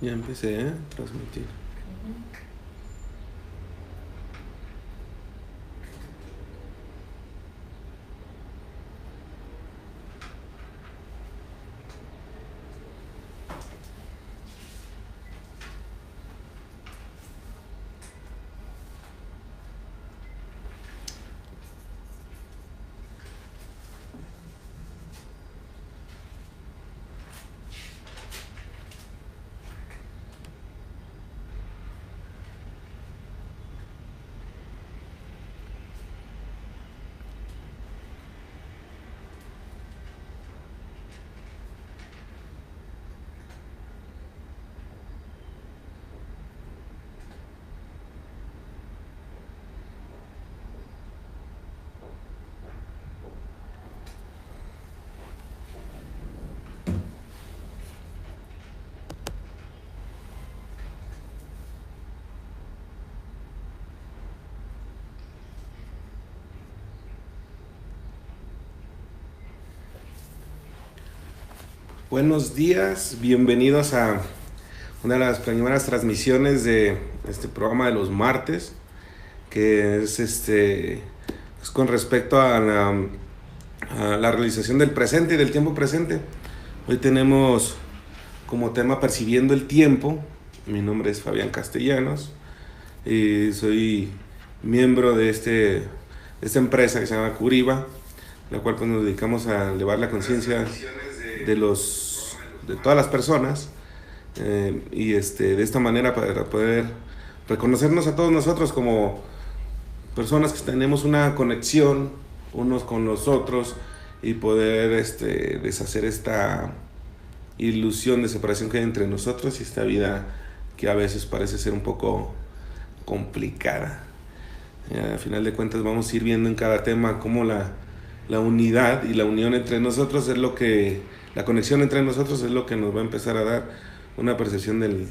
Ya empecé a transmitir. Buenos días, bienvenidos a una de las primeras transmisiones de este programa de los martes, que es con respecto a la realización del presente y del tiempo presente. Hoy tenemos como tema Percibiendo el Tiempo. Mi nombre es Fabián Castellanos y soy miembro de esta empresa que se llama Curiba, la cual pues nos dedicamos a elevar la conciencia de todas las personas, de esta manera para poder reconocernos a todos nosotros como personas que tenemos una conexión unos con los otros y poder deshacer esta ilusión de separación que hay entre nosotros y esta vida que a veces parece ser un poco complicada. A final de cuentas vamos a ir viendo en cada tema cómo la unidad y la unión entre nosotros es lo que, la conexión entre nosotros es lo que nos va a empezar a dar una percepción del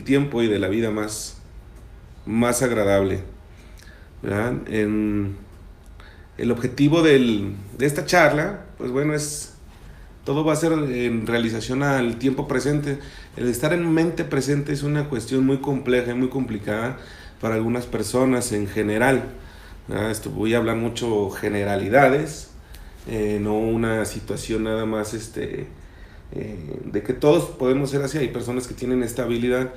tiempo y de la vida más agradable, ¿verdad? El objetivo de esta charla, pues bueno, todo va a ser en realización al tiempo presente. El estar en mente presente es una cuestión muy compleja y muy complicada para algunas personas en general. Voy a hablar mucho generalidades, no una situación nada más de que todos podemos ser así. Hay personas que tienen esta habilidad,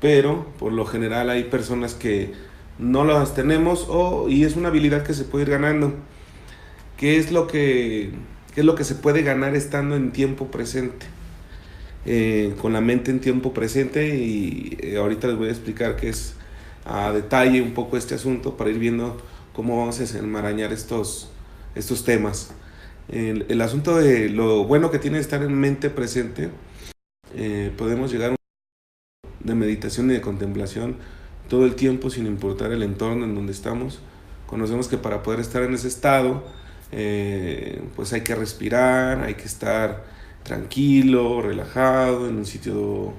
pero por lo general hay personas que no las tenemos y es una habilidad que se puede ir ganando. ¿Qué es lo que se puede ganar estando en tiempo presente? Con la mente en tiempo presente y ahorita les voy a explicar qué es a detalle un poco este asunto para ir viendo cómo vamos a desenmarañar estos temas. El asunto de lo bueno que tiene estar en mente presente, podemos llegar a un de meditación y de contemplación todo el tiempo sin importar el entorno en donde estamos. Conocemos que para poder estar en ese estado, pues hay que respirar, hay que estar tranquilo, relajado, en un sitio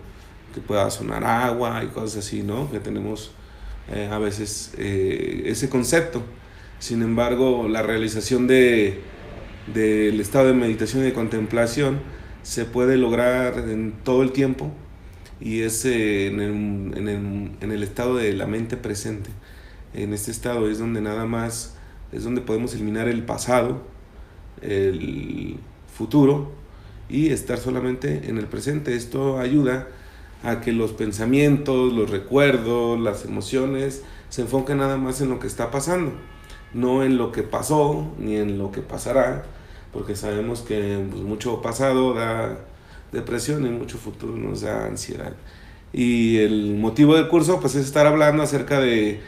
que pueda sonar agua y cosas así, ¿no? Que tenemos a veces ese concepto. Sin embargo, la realización del estado de meditación y de contemplación se puede lograr en todo el tiempo y es en el estado de la mente presente. En este estado es donde nada más es donde podemos eliminar el pasado, el futuro y estar solamente en el presente. Esto ayuda a que los pensamientos, los recuerdos, las emociones se enfoquen nada más en lo que está pasando, no en lo que pasó ni en lo que pasará, porque sabemos que pues, mucho pasado da depresión y mucho futuro nos da ansiedad. Y el motivo del curso pues es estar hablando acerca de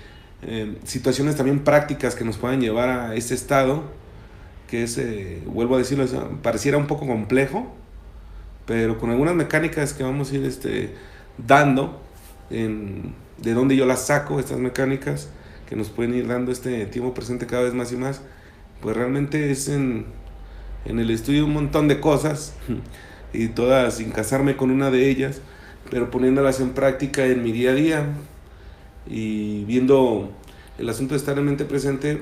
situaciones también prácticas que nos pueden llevar a ese estado, que es, vuelvo a decirlo, pareciera un poco complejo, pero con algunas mecánicas que vamos a ir dando, de donde yo las saco, estas mecánicas que nos pueden ir dando este tiempo presente cada vez más y más, pues realmente es en el estudio un montón de cosas y todas sin casarme con una de ellas, pero poniéndolas en práctica en mi día a día y viendo el asunto de estar en mente presente,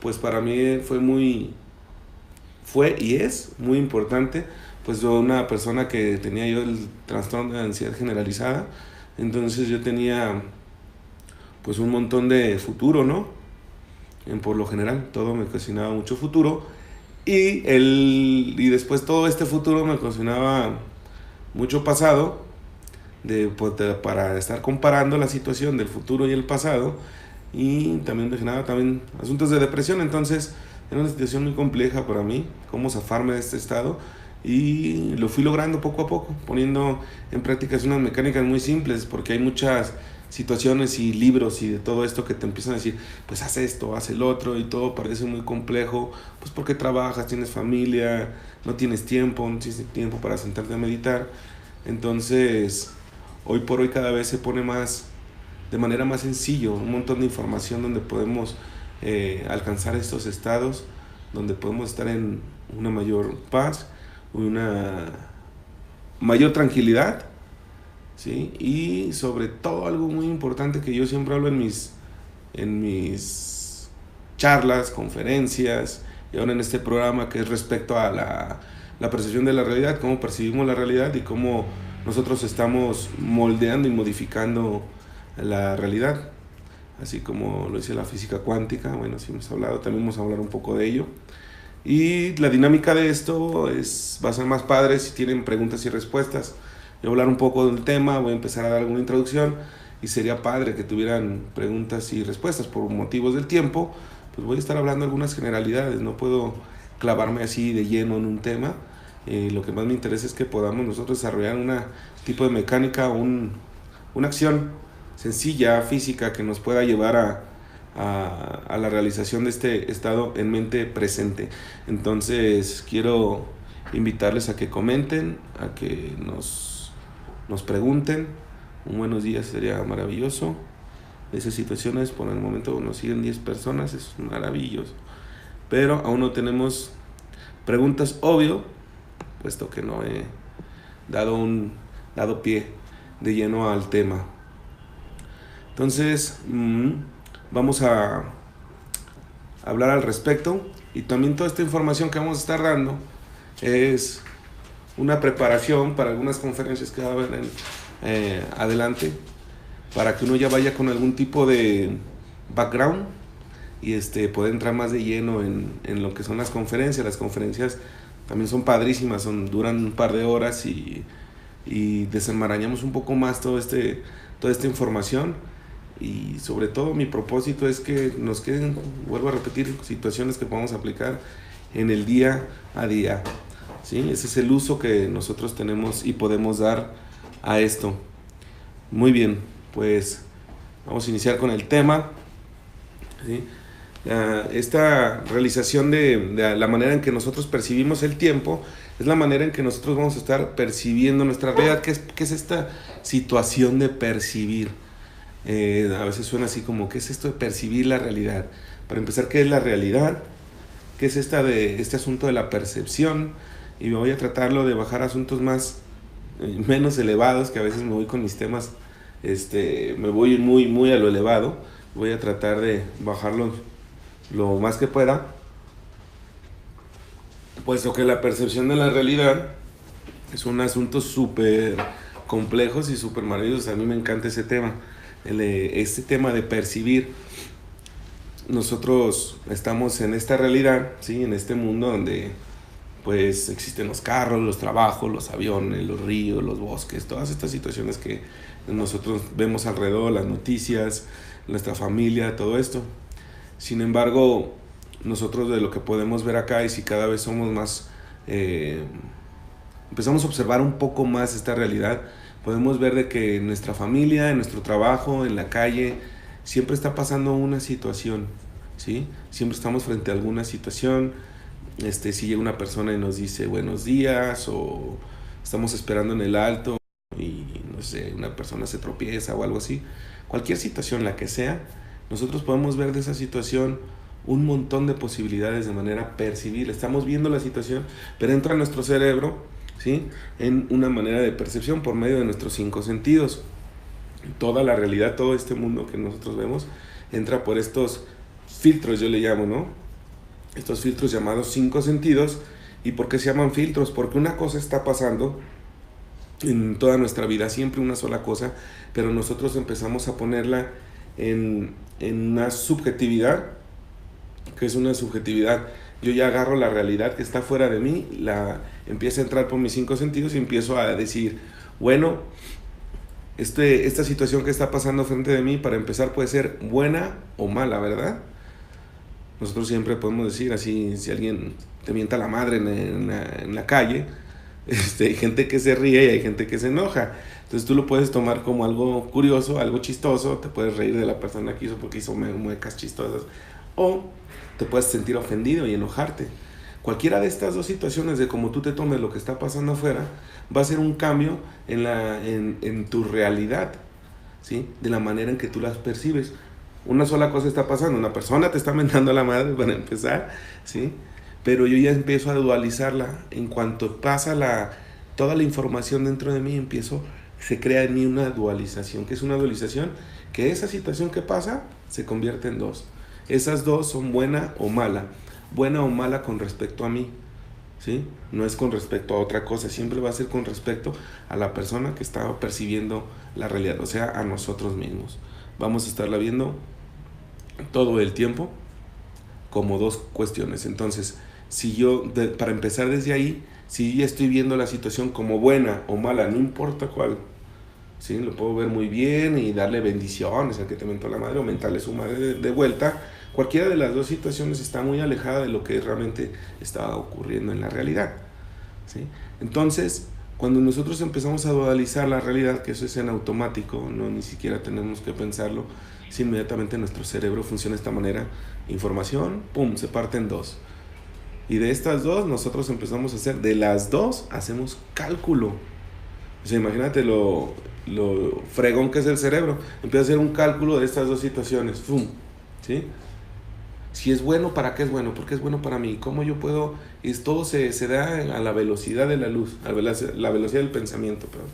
pues para mí fue y es muy importante pues una persona que tenía yo el trastorno de ansiedad generalizada, entonces yo tenía pues un montón de futuro, ¿no? Por lo general, todo me ocasionaba mucho futuro y después todo este futuro me ocasionaba mucho pasado para estar comparando la situación del futuro y el pasado, y también me generaba también asuntos de depresión. Entonces era una situación muy compleja para mí, cómo zafarme de este estado, y lo fui logrando poco a poco, poniendo en práctica unas mecánicas muy simples, porque hay muchas situaciones y libros y de todo esto que te empiezan a decir, pues haz esto, haz el otro, y todo parece muy complejo, pues porque trabajas, tienes familia, no tienes tiempo para sentarte a meditar. Entonces hoy por hoy cada vez se pone más, de manera más sencillo, un montón de información donde podemos alcanzar estos estados, donde podemos estar en una mayor paz, una mayor tranquilidad, ¿sí? Y sobre todo algo muy importante que yo siempre hablo en mis charlas, conferencias y ahora en este programa, que es respecto a la percepción de la realidad, cómo percibimos la realidad y cómo nosotros estamos moldeando y modificando la realidad, así como lo dice la física cuántica. Bueno, sí hemos hablado, también vamos a hablar un poco de ello. Y la dinámica de esto va a ser más padre si tienen preguntas y respuestas. Yo voy a hablar un poco del tema, voy a empezar a dar alguna introducción y sería padre que tuvieran preguntas y respuestas. Por motivos del tiempo, pues voy a estar hablando algunas generalidades, no puedo clavarme así de lleno en un tema. Lo que más me interesa es que podamos nosotros desarrollar un tipo de mecánica, una acción sencilla, física, que nos pueda llevar a la realización de este estado en mente presente. Entonces quiero invitarles a que comenten, a que nos pregunten. Un buenos días sería maravilloso. Esas situaciones, por el momento nos siguen 10 personas, es maravilloso. Pero aún no tenemos preguntas, obvio, puesto que no he dado pie de lleno al tema. Entonces, vamos a hablar al respecto, y también toda esta información que vamos a estar dando es una preparación para algunas conferencias que va a haber adelante, para que uno ya vaya con algún tipo de background y pueda entrar más de lleno en lo que son las conferencias. Las conferencias también son padrísimas, duran un par de horas y desenmarañamos un poco más toda esta información. Y sobre todo mi propósito es que nos queden, vuelvo a repetir, situaciones que podamos aplicar en el día a día, ¿sí? Ese es el uso que nosotros tenemos y podemos dar a esto. Muy bien, pues vamos a iniciar con el tema, ¿sí? Esta realización de la manera en que nosotros percibimos el tiempo es la manera en que nosotros vamos a estar percibiendo nuestra realidad. ¿Qué es esta situación de percibir? A veces suena así como, ¿qué es esto de percibir la realidad? Para empezar, ¿qué es la realidad? ¿Qué es este asunto de la percepción? Y me voy a tratarlo de bajar a asuntos menos elevados, que a veces me voy con mis temas, me voy muy, muy a lo elevado. Voy a tratar de bajarlo lo más que pueda, puesto que la percepción de la realidad es un asunto súper complejo y súper maravilloso. A mí me encanta ese tema. Este tema de percibir. Nosotros estamos en esta realidad, ¿sí? En este mundo donde pues existen los carros, los trabajos, los aviones, los ríos, los bosques, todas estas situaciones que nosotros vemos alrededor, las noticias, nuestra familia, todo esto. Sin embargo, nosotros de lo que podemos ver acá, y si cada vez somos más, empezamos a observar un poco más esta realidad, podemos ver de que en nuestra familia, en nuestro trabajo, en la calle, siempre está pasando una situación, ¿sí? Siempre estamos frente a alguna situación. Si llega una persona y nos dice buenos días, o estamos esperando en el alto y no sé, una persona se tropieza o algo así, cualquier situación, la que sea, nosotros podemos ver de esa situación un montón de posibilidades de manera percibir. Estamos viendo la situación, pero entra a nuestro cerebro, ¿sí? En una manera de percepción por medio de nuestros 5 sentidos. Toda la realidad, todo este mundo que nosotros vemos, entra por estos filtros, yo le llamo, ¿no? Estos filtros llamados 5 sentidos, ¿Y por qué se llaman filtros? Porque una cosa está pasando en toda nuestra vida, siempre una sola cosa, pero nosotros empezamos a ponerla en una subjetividad, que es una subjetividad. Yo ya agarro la realidad que está fuera de mí, la empiezo a entrar por mis 5 sentidos y empiezo a decir, bueno, esta situación que está pasando frente de mí, para empezar, puede ser buena o mala, ¿verdad? Nosotros siempre podemos decir así, si alguien te mienta la madre en la calle, hay gente que se ríe y hay gente que se enoja. Entonces tú lo puedes tomar como algo curioso, algo chistoso, te puedes reír de la persona que hizo porque hizo muecas chistosas, o te puedes sentir ofendido y enojarte. Cualquiera de estas dos situaciones, de cómo tú te tomes lo que está pasando afuera, va a ser un cambio en tu realidad, ¿sí? De la manera en que tú las percibes. Una sola cosa está pasando, una persona te está mentando a la madre para empezar, ¿sí? Pero yo ya empiezo a dualizarla. En cuanto pasa toda la información dentro de mí, se crea en mí una dualización. ¿Qué es una dualización? Que esa situación que pasa se convierte en dos. Esas dos son buena o mala con respecto a mí, ¿sí? No es con respecto a otra cosa, siempre va a ser con respecto a la persona que está percibiendo la realidad, o sea, a nosotros mismos. Vamos a estarla viendo todo el tiempo como dos cuestiones. Entonces, para empezar desde ahí, si yo ya estoy viendo la situación como buena o mala, no importa cuál, ¿sí? Lo puedo ver muy bien y darle bendiciones al que te mentó la madre o mentarle su madre de vuelta. Cualquiera de las dos situaciones está muy alejada de lo que realmente está ocurriendo en la realidad, ¿sí? Entonces, cuando nosotros empezamos a dualizar la realidad, que eso es en automático, no ni siquiera tenemos que pensarlo, si inmediatamente nuestro cerebro funciona de esta manera, información, pum, se parte en dos. Y de estas dos nosotros empezamos a hacer, de las dos hacemos cálculo. O sea, imagínate lo fregón que es el cerebro. Empieza a hacer un cálculo de estas dos situaciones, pum, ¿sí? Si es bueno, ¿para qué es bueno? ¿Por qué es bueno para mí? ¿Cómo yo puedo? Y todo se da a la velocidad de la luz, a la velocidad del pensamiento, perdón.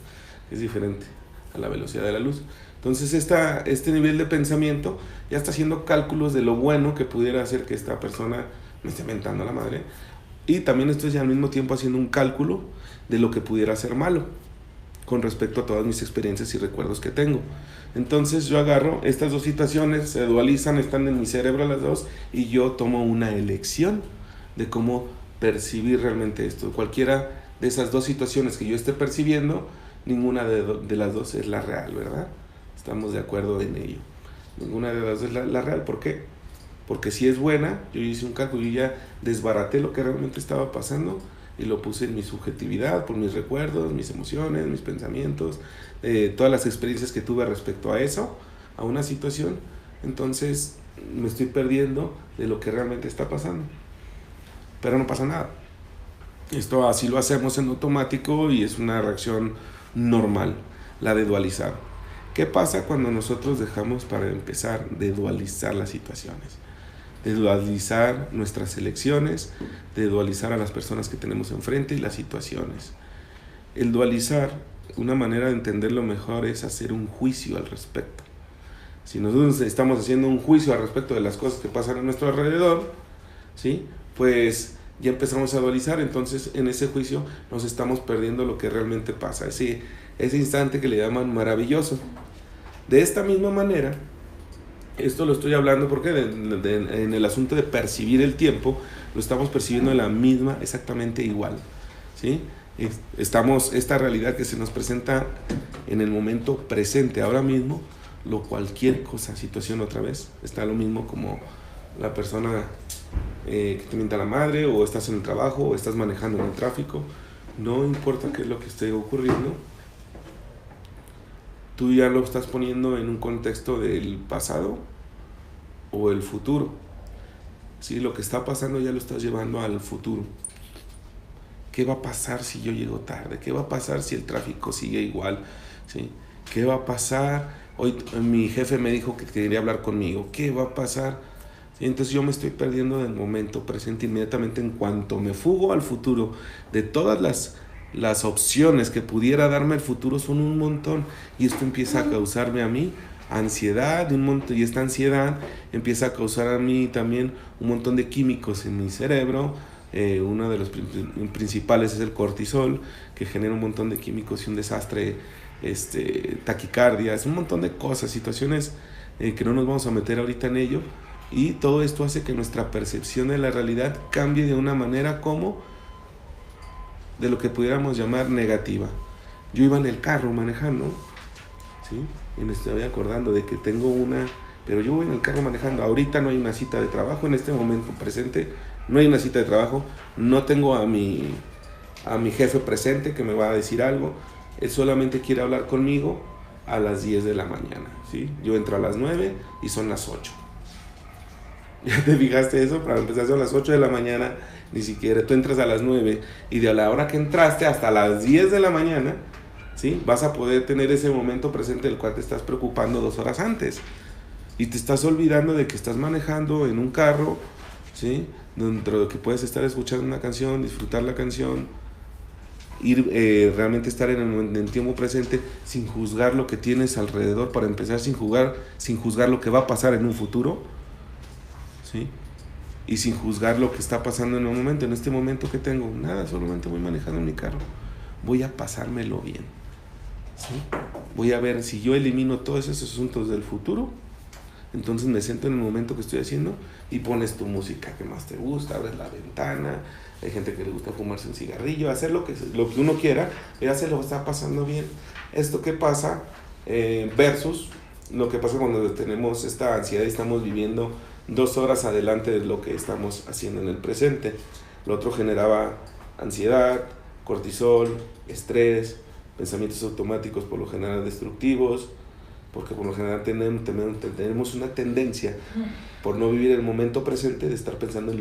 Es diferente a la velocidad de la luz. Entonces este nivel de pensamiento ya está haciendo cálculos de lo bueno que pudiera hacer que esta persona me esté mentando a la madre. Y también estoy al mismo tiempo haciendo un cálculo de lo que pudiera ser malo con respecto a todas mis experiencias y recuerdos que tengo. Entonces yo agarro estas dos situaciones, se dualizan, están en mi cerebro las dos, y yo tomo una elección de cómo percibir realmente esto. Cualquiera de esas dos situaciones que yo esté percibiendo, ninguna de las dos es la real, ¿verdad? Estamos de acuerdo en ello. Ninguna de las dos es la real. ¿Por qué? Porque si es buena, yo hice un cálculo y ya desbaraté lo que realmente estaba pasando y lo puse en mi subjetividad, por mis recuerdos, mis emociones, mis pensamientos, todas las experiencias que tuve respecto a eso, a una situación. Entonces me estoy perdiendo de lo que realmente está pasando. Pero no pasa nada. Esto así lo hacemos en automático y es una reacción normal, la de dualizar. ¿Qué pasa cuando nosotros dejamos, para empezar, de dualizar las situaciones? De dualizar nuestras elecciones, de dualizar a las personas que tenemos enfrente y las situaciones. El dualizar, una manera de entenderlo mejor, es hacer un juicio al respecto. Si nosotros estamos haciendo un juicio al respecto de las cosas que pasan a nuestro alrededor, ¿sí? Pues ya empezamos a dualizar, entonces en ese juicio nos estamos perdiendo lo que realmente pasa, ese instante que le llaman maravilloso. De esta misma manera, esto lo estoy hablando porque en el asunto de percibir el tiempo, lo estamos percibiendo de la misma, exactamente igual, ¿sí? Esta realidad que se nos presenta en el momento presente, ahora mismo, cualquier cosa, situación otra vez, está lo mismo como la persona que te mienta la madre, o estás en el trabajo, o estás manejando en el tráfico, no importa qué es lo que esté ocurriendo, tú ya lo estás poniendo en un contexto del pasado o el futuro. ¿Sí? Lo que está pasando ya lo estás llevando al futuro. ¿Qué va a pasar si yo llego tarde? ¿Qué va a pasar si el tráfico sigue igual? ¿Sí? ¿Qué va a pasar? Hoy mi jefe me dijo que quería hablar conmigo. ¿Qué va a pasar? ¿Sí? Entonces yo me estoy perdiendo del momento presente inmediatamente. En cuanto me fugo al futuro, de todas las opciones que pudiera darme el futuro son un montón, y esto empieza a causarme a mí ansiedad de un montón, y esta ansiedad empieza a causar a mí también un montón de químicos en mi cerebro, Uno de los principales es el cortisol, que genera un montón de químicos y un desastre, taquicardias, un montón de cosas, situaciones que no nos vamos a meter ahorita en ello. Y todo esto hace que nuestra percepción de la realidad cambie de una manera como de lo que pudiéramos llamar negativa. Yo iba en el carro manejando, ¿sí? Y me estoy acordando de que tengo pero yo voy en el carro manejando. Ahorita no hay una cita de trabajo, en este momento presente no hay una cita de trabajo, no tengo a mi jefe presente que me va a decir algo, él solamente quiere hablar conmigo a las 10 de la mañana, ¿sí? Yo entro a las 9 y son las 8. ¿Ya te fijaste eso? Para empezar son las 8 de la mañana, ni siquiera tú entras a las 9 y de la hora que entraste hasta las 10 de la mañana, ¿sí? Vas a poder tener ese momento presente del cual te estás preocupando 2 horas antes. Y te estás olvidando de que estás manejando en un carro, ¿sí? Dentro de que puedes estar escuchando una canción, disfrutar la canción, realmente estar en el tiempo presente sin juzgar lo que tienes alrededor, para empezar sin juzgar lo que va a pasar en un futuro, ¿sí? Y sin juzgar lo que está pasando en un momento. En este momento que tengo, nada, solamente voy manejando en mi carro, voy a pasármelo bien, ¿sí? Voy a ver si yo elimino todos esos asuntos del futuro. Entonces me siento en el momento que estoy haciendo y pones tu música que más te gusta, abres la ventana, hay gente que le gusta fumarse un cigarrillo, hacer lo que uno quiera, ya se lo está pasando bien. Esto que pasa versus lo que pasa cuando tenemos esta ansiedad y estamos viviendo 2 horas adelante de lo que estamos haciendo en el presente. Lo otro generaba ansiedad, cortisol, estrés, pensamientos automáticos por lo general destructivos, porque por lo general tenemos una tendencia por no vivir el momento presente de estar pensando en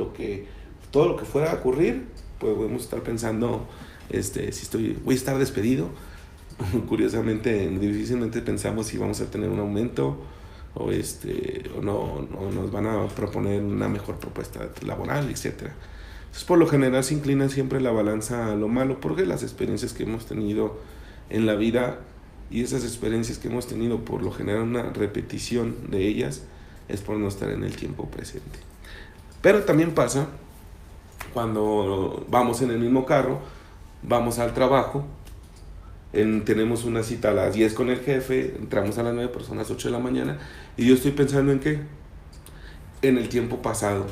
todo lo que fuera a ocurrir. Podemos estar pensando, voy a estar despedido. Curiosamente, difícilmente pensamos si vamos a tener un aumento o no nos van a proponer una mejor propuesta laboral, etcétera. Entonces, por lo general se inclina siempre la balanza a lo malo, porque las experiencias que hemos tenido en la vida y esas experiencias que hemos tenido, por lo general una repetición de ellas, es por no estar en el tiempo presente. Pero también pasa cuando vamos en el mismo carro, vamos al trabajo, tenemos una cita a las 10 con el jefe, entramos a las 9, pero son las 8 de la mañana, y yo estoy pensando en ¿qué? En el tiempo pasado.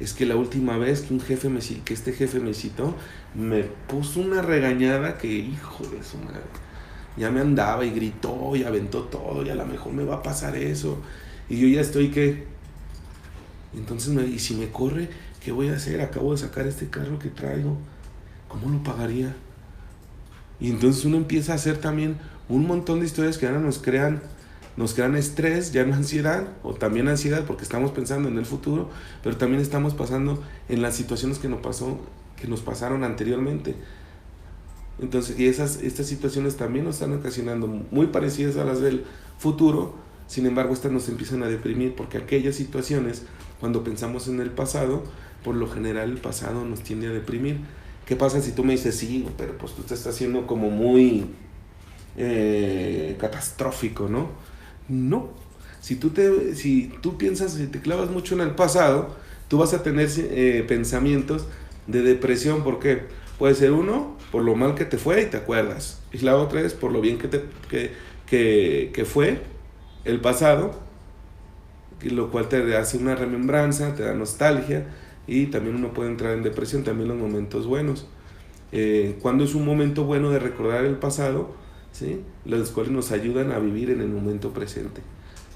Es que la última vez que este jefe me citó, me puso una regañada que, hijo de su madre, ya me andaba y gritó y aventó todo, y a lo mejor me va a pasar eso, y yo ya estoy ¿qué? Entonces, ¿y si me corre? ¿Qué voy a hacer? Acabo de sacar este carro que traigo, ¿cómo lo pagaría? Y entonces uno empieza a hacer también un montón de historias que ahora nos crean estrés, ya no ansiedad, o también ansiedad porque estamos pensando en el futuro, pero también estamos pasando en las situaciones que nos pasaron anteriormente. Entonces, y estas situaciones también nos están ocasionando muy parecidas a las del futuro. Sin embargo, estas nos empiezan a deprimir, porque aquellas situaciones, cuando pensamos en el pasado, por lo general el pasado nos tiende a deprimir. ¿Qué pasa si tú me dices, sí, pero pues tú te estás haciendo como muy catastrófico, ¿no? No. Si tú piensas, si te clavas mucho en el pasado, tú vas a tener pensamientos de depresión. ¿Por qué? Puede ser uno, por lo mal que te fue y te acuerdas. Y la otra es por lo bien que fue el pasado, lo cual te hace una remembranza, te da nostalgia, y también uno puede entrar en depresión, también los momentos buenos. Cuando es un momento bueno de recordar el pasado, ¿sí? Los cuales nos ayudan a vivir en el momento presente,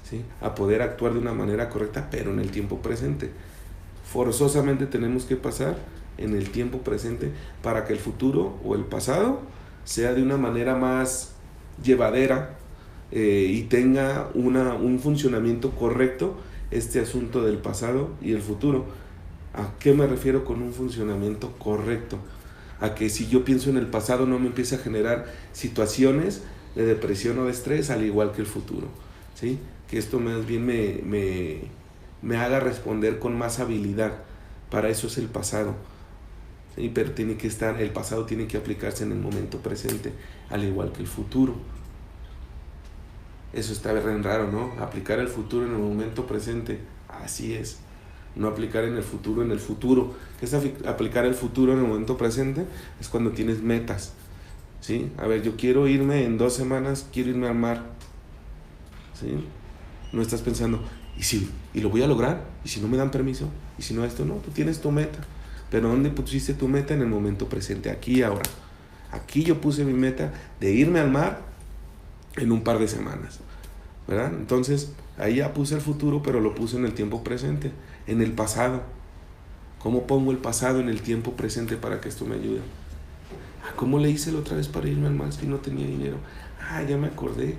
¿sí? A poder actuar de una manera correcta, pero en el tiempo presente. Forzosamente tenemos que pasar en el tiempo presente para que el futuro o el pasado sea de una manera más llevadera y tenga un funcionamiento correcto este asunto del pasado y el futuro. ¿A qué me refiero con un funcionamiento correcto? A que si yo pienso en el pasado no me empiece a generar situaciones de depresión o de estrés, al igual que el futuro, ¿sí? Que esto más bien me haga responder con más habilidad. Para eso es el pasado, ¿sí? Pero el pasado tiene que aplicarse en el momento presente, al igual que el futuro. Eso está bien raro, ¿no? Aplicar el futuro en el momento presente. Así es. no aplicar en el futuro en el futuro. ¿Qué es aplicar el futuro en el momento presente? Es cuando tienes metas, ¿sí? A ver, yo quiero irme en 2 semanas, quiero irme al mar, ¿sí? No estás pensando, ¿y lo voy a lograr? ¿Y si no me dan permiso? ¿Y si no esto? No, tú tienes tu meta. Pero ¿dónde pusiste tu meta? En el momento presente, aquí y ahora. Aquí yo puse mi meta de irme al mar en un par de semanas, ¿verdad? Entonces, ahí ya puse el futuro, pero lo puse en el tiempo presente, en el pasado. ¿Cómo pongo el pasado en el tiempo presente para que esto me ayude? ¿Cómo le hice la otra vez para irme al mar si no tenía dinero? Ya me acordé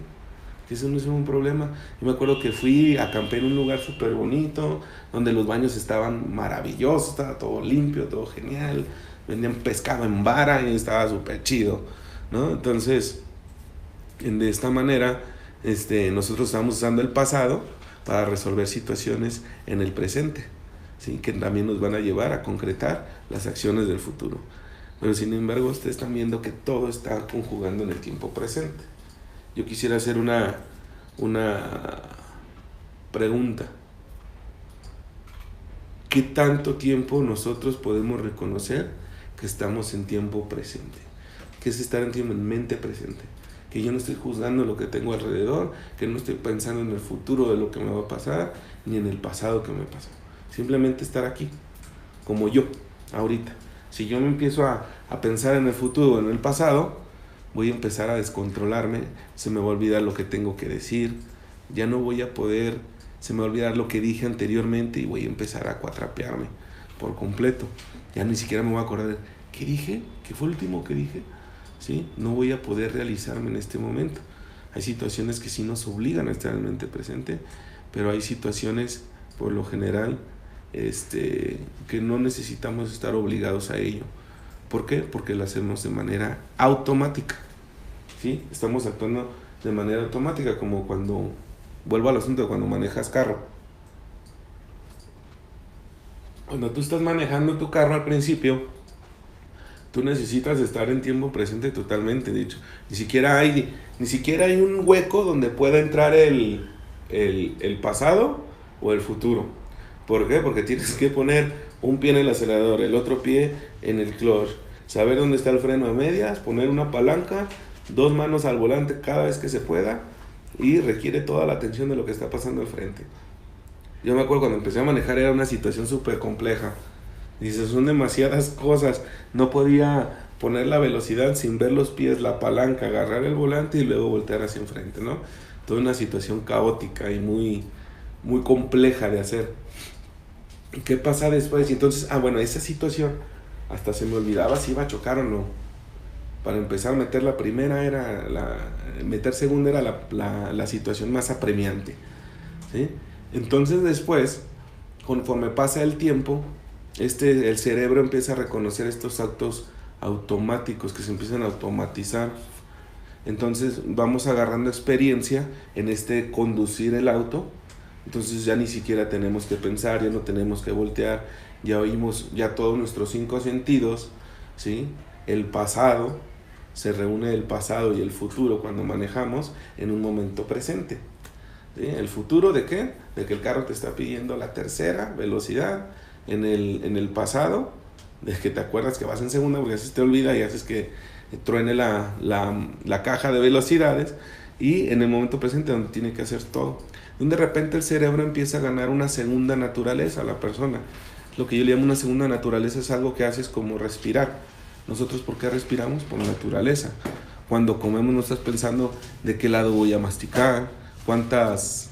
que eso no es un problema. Yo me acuerdo que acampé en un lugar súper bonito, donde los baños estaban maravillosos, estaba todo limpio, todo genial, vendían pescado en vara y estaba súper chido, ¿no? Entonces, de esta manera, nosotros estamos usando el pasado para resolver situaciones en el presente, ¿sí? Que también nos van a llevar a concretar las acciones del futuro. Pero sin embargo, ustedes están viendo que todo está conjugando en el tiempo presente. Yo quisiera hacer una pregunta. ¿Qué tanto tiempo nosotros podemos reconocer que estamos en tiempo presente? ¿Qué es estar en mente presente? Que yo no estoy juzgando lo que tengo alrededor, que no estoy pensando en el futuro de lo que me va a pasar, ni en el pasado que me pasó. Simplemente estar aquí, como yo, ahorita. Si yo me empiezo a pensar en el futuro o en el pasado, voy a empezar a descontrolarme, se me va a olvidar lo que tengo que decir, ya no voy a poder, se me va a olvidar lo que dije anteriormente y voy a empezar a cuatrapearme por completo. Ya ni siquiera me voy a acordar de ¿qué dije? ¿Qué fue el último que dije? ¿Sí? No voy a poder realizarme en este momento. Hay situaciones que sí nos obligan a estar en mente presente, pero hay situaciones, por lo general, que no necesitamos estar obligados a ello. ¿Por qué? Porque lo hacemos de manera automática, ¿sí? Estamos actuando de manera automática, como cuando, vuelvo al asunto de cuando manejas carro. Cuando tú estás manejando tu carro al principio, tú necesitas estar en tiempo presente totalmente, de hecho. Ni siquiera hay un hueco donde pueda entrar el pasado o el futuro. ¿Por qué? Porque tienes que poner un pie en el acelerador, el otro pie en el clutch, saber dónde está el freno a medias, poner una palanca, 2 manos al volante cada vez que se pueda, y requiere toda la atención de lo que está pasando al frente. Yo me acuerdo cuando empecé a manejar era una situación súper compleja. Dices, son demasiadas cosas, no podía poner la velocidad sin ver los pies, la palanca, agarrar el volante y luego voltear hacia enfrente, ¿no? Toda una situación caótica y muy, muy compleja de hacer. ¿Qué pasa después? Y entonces, esa situación, hasta se me olvidaba si iba a chocar o no. Para empezar, meter la primera meter segunda era la situación más apremiante, ¿sí? Entonces después, conforme pasa el tiempo, el cerebro empieza a reconocer estos actos automáticos que se empiezan a automatizar. Entonces vamos agarrando experiencia en conducir el auto. Entonces ya ni siquiera tenemos que pensar, ya no tenemos que voltear, ya oímos ya todos nuestros 5 sentidos, ¿sí? El pasado, se reúne el pasado y el futuro cuando manejamos en un momento presente, ¿sí? ¿El futuro de qué? De que el carro te está pidiendo la tercera velocidad. En el pasado, de que te acuerdas que vas en segunda porque así te olvida y haces que truene la caja de velocidades. Y en el momento presente donde tiene que hacer todo. Donde de repente el cerebro empieza a ganar una segunda naturaleza a la persona. Lo que yo le llamo una segunda naturaleza es algo que haces como respirar. Nosotros, ¿por qué respiramos? Por naturaleza. Cuando comemos no estás pensando de qué lado voy a masticar, cuántas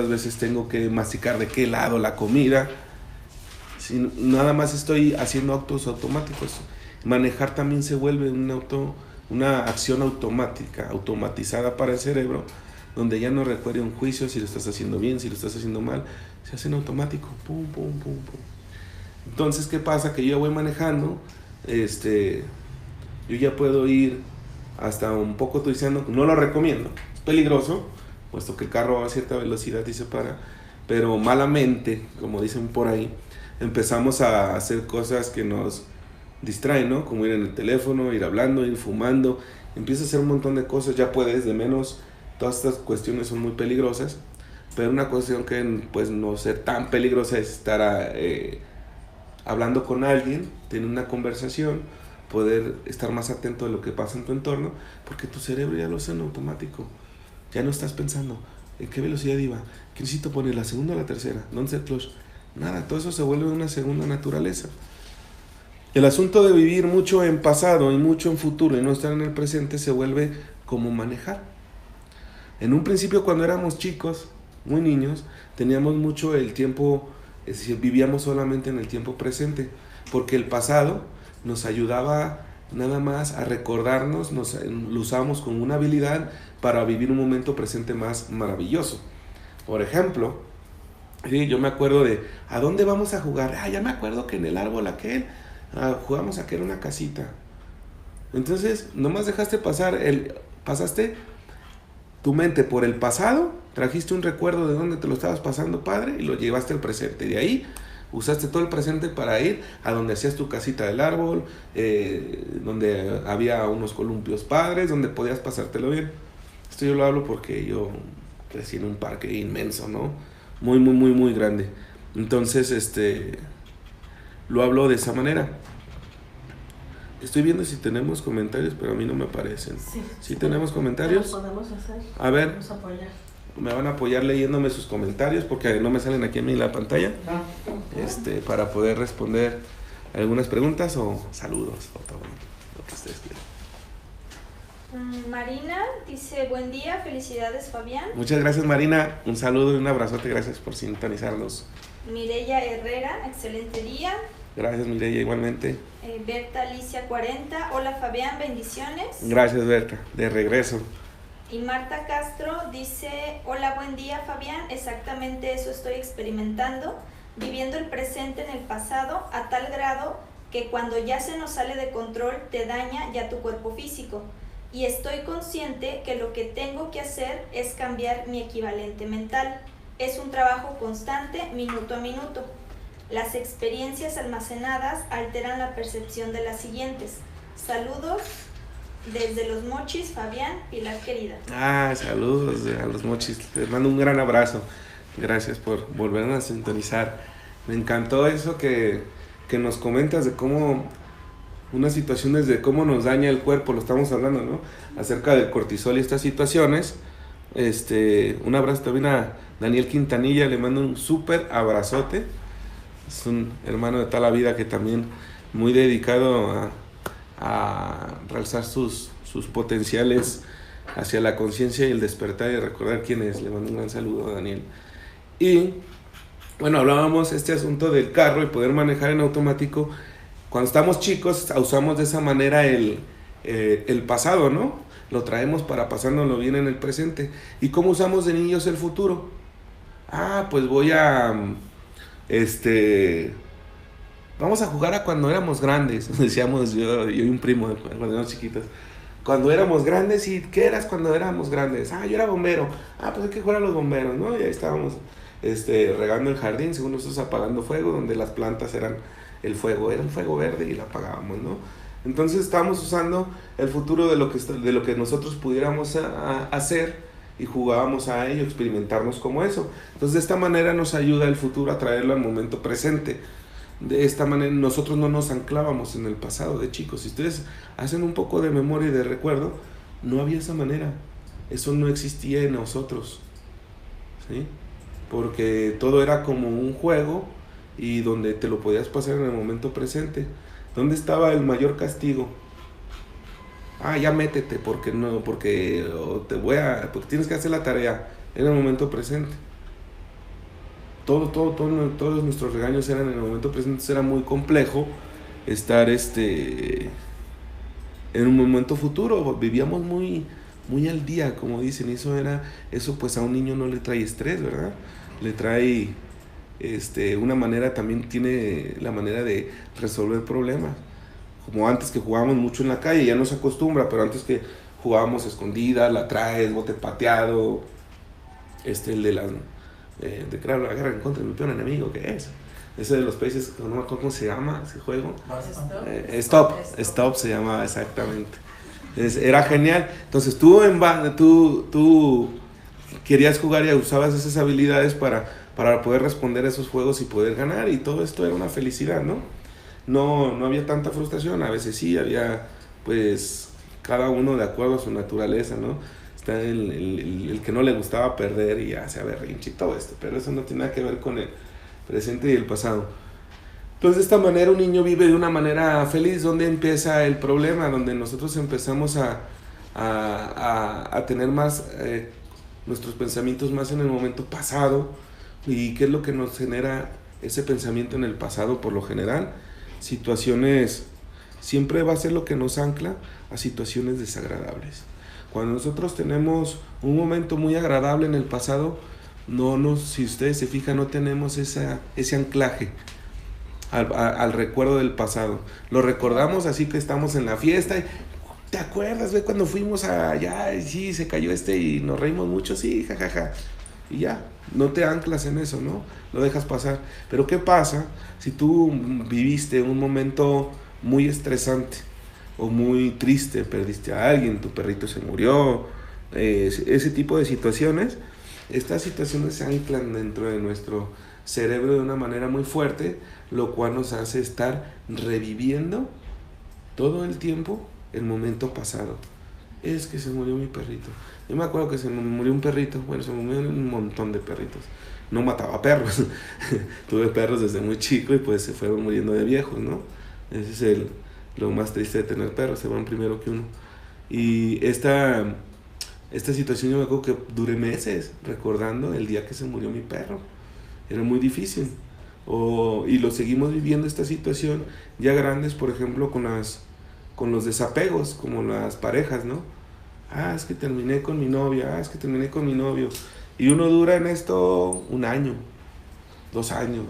veces tengo que masticar de qué lado la comida. Si nada más estoy haciendo actos automáticos. Manejar también se vuelve una acción automática, automatizada para el cerebro, donde ya no requiere un juicio si lo estás haciendo bien, si lo estás haciendo mal, se hace en automático, pum, pum, pum, pum. Entonces, ¿qué pasa? Que yo voy manejando, yo ya puedo ir hasta un poco tuiseando, no lo recomiendo, es peligroso, puesto que el carro va a cierta velocidad y se para, pero malamente, como dicen por ahí, empezamos a hacer cosas que nos distraen, ¿no? Como ir en el teléfono, ir hablando, ir fumando, empieza a hacer un montón de cosas, ya puedes de menos, todas estas cuestiones son muy peligrosas, pero una cuestión que pues no ser tan peligrosa es estar hablando con alguien, tener una conversación, poder estar más atento de lo que pasa en tu entorno, porque tu cerebro ya lo hace en automático, ya no estás pensando en qué velocidad iba, qué necesito poner, la segunda o la tercera, dónde está el clutch, nada, todo eso se vuelve una segunda naturaleza. El asunto de vivir mucho en pasado y mucho en futuro y no estar en el presente se vuelve como manejar. En un principio, cuando éramos chicos, muy niños, teníamos mucho el tiempo, es decir, vivíamos solamente en el tiempo presente, porque el pasado nos ayudaba nada más a recordarnos, lo usábamos como una habilidad para vivir un momento presente más maravilloso. Por ejemplo, sí, yo me acuerdo de, ¿a dónde vamos a jugar? Ya me acuerdo que en el árbol aquel, jugamos a que era una casita. Entonces, nomás pasaste tu mente por el pasado, trajiste un recuerdo de dónde te lo estabas pasando padre y lo llevaste al presente. De ahí usaste todo el presente para ir a donde hacías tu casita del árbol, donde había unos columpios padres, donde podías pasártelo bien. Esto yo lo hablo porque yo crecí en un parque inmenso, ¿no? Muy, muy, muy, muy grande. Entonces, lo hablo de esa manera. Estoy viendo si tenemos comentarios, pero a mí no me aparecen. ¿Sí tenemos comentarios? ¿Lo podemos hacer? A ver. Vamos a apoyar. Me van a apoyar leyéndome sus comentarios porque no me salen aquí a mí en la pantalla. Para poder responder algunas preguntas o saludos o todo lo que ustedes quieran. Marina dice, buen día, felicidades Fabián. Muchas gracias Marina, un saludo y un abrazote, gracias por sintonizarnos. Mireya Herrera, excelente día. Gracias Mireya, igualmente. Berta Alicia 40, hola Fabián, bendiciones. Gracias Berta, de regreso. Y Marta Castro dice, hola, buen día Fabián, exactamente eso estoy experimentando, viviendo el presente en el pasado a tal grado que cuando ya se nos sale de control te daña ya tu cuerpo físico. Y estoy consciente que lo que tengo que hacer es cambiar mi equivalente mental. Es un trabajo constante, minuto a minuto. Las experiencias almacenadas alteran la percepción de las siguientes. Saludos desde Los Mochis, Fabián, Pilar querida. Saludos a Los Mochis. Les mando un gran abrazo. Gracias por volvernos a sintonizar. Me encantó eso que nos comentas de cómo unas situaciones de cómo nos daña el cuerpo, lo estamos hablando, ¿no? Acerca del cortisol y estas situaciones. Un abrazo también a Daniel Quintanilla, le mando un súper abrazote. Es un hermano de toda la vida que también muy dedicado a realzar sus potenciales hacia la conciencia y el despertar y recordar quién es. Le mando un gran saludo a Daniel. Y bueno, hablábamos este asunto del carro y poder manejar en automático. Cuando estamos chicos usamos de esa manera el pasado, ¿no? Lo traemos para pasárnoslo bien en el presente. ¿Y cómo usamos de niños el futuro? Pues voy a vamos a jugar a cuando éramos grandes, decíamos yo y un primo cuando éramos chiquitos. Cuando éramos grandes, ¿y qué eras cuando éramos grandes? Yo era bombero. Pues hay que jugar a los bomberos, ¿no? Y ahí estábamos regando el jardín, según nosotros apagando fuego, donde las plantas eran el fuego, era un fuego verde y lo apagábamos, ¿no? Entonces estábamos usando el futuro de lo que nosotros pudiéramos hacer y jugábamos a ello, experimentarnos como eso. Entonces de esta manera nos ayuda el futuro a traerlo al momento presente. De esta manera nosotros no nos anclábamos en el pasado de chicos. Si ustedes hacen un poco de memoria y de recuerdo, no había esa manera. Eso no existía en nosotros, ¿sí? Porque todo era como un juego y donde te lo podías pasar en el momento presente. ¿Dónde estaba el mayor castigo? Ya métete porque tienes que hacer la tarea en el momento presente. Todos nuestros regaños eran en el momento presente. Era muy complejo estar en un momento futuro. Vivíamos muy, muy al día, como dicen. Eso pues a un niño no le trae estrés, ¿verdad? Le trae una manera, también tiene la manera de resolver problemas. Como antes que jugábamos mucho en la calle, ya no se acostumbra, pero antes que jugábamos escondidas, la traes, bote pateado, el de las de claro, la guerra en contra de mi peor enemigo, ¿qué es? Ese de los países, no me acuerdo cómo se llama ese juego. Stop se llamaba exactamente. Era genial. Entonces tú querías jugar y usabas esas habilidades para poder responder a esos juegos y poder ganar, y todo esto era una felicidad, ¿no? No había tanta frustración, a veces sí, había pues cada uno de acuerdo a su naturaleza, ¿no? Está el que no le gustaba perder y ya se berrinche y todo esto, pero eso no tiene nada que ver con el presente y el pasado. Entonces, de esta manera un niño vive de una manera feliz. ¿Dónde empieza el problema? Donde nosotros empezamos a tener más nuestros pensamientos más en el momento pasado. ¿Y qué es lo que nos genera ese pensamiento en el pasado? Por lo general, situaciones, siempre va a ser lo que nos ancla a situaciones desagradables. Cuando nosotros tenemos un momento muy agradable en el pasado, si ustedes se fijan, no tenemos ese anclaje al recuerdo del pasado. Lo recordamos así que estamos en la fiesta y ¿te acuerdas, güey, cuando fuimos allá? Y sí, se cayó y nos reímos mucho, sí, jajaja. Y ya, no te anclas en eso, ¿no? Lo dejas pasar. Pero ¿qué pasa si tú viviste un momento muy estresante o muy triste? Perdiste a alguien, tu perrito se murió, ese tipo de situaciones. Estas situaciones se anclan dentro de nuestro cerebro de una manera muy fuerte, lo cual nos hace estar reviviendo todo el tiempo el momento pasado. Es que se murió mi perrito. Yo me acuerdo que se me murió un perrito. Bueno, se me murieron un montón de perritos. No mataba perros. Tuve perros desde muy chico y pues se fueron muriendo de viejos, ¿no? Ese es lo más triste de tener perros. Se van primero que uno. Y esta situación yo me acuerdo que duré meses recordando el día que se murió mi perro. Era muy difícil. Y lo seguimos viviendo esta situación ya grandes, por ejemplo, con los desapegos, como las parejas, ¿no? Es que terminé con mi novia, es que terminé con mi novio. Y uno dura en esto 1 año, 2 años,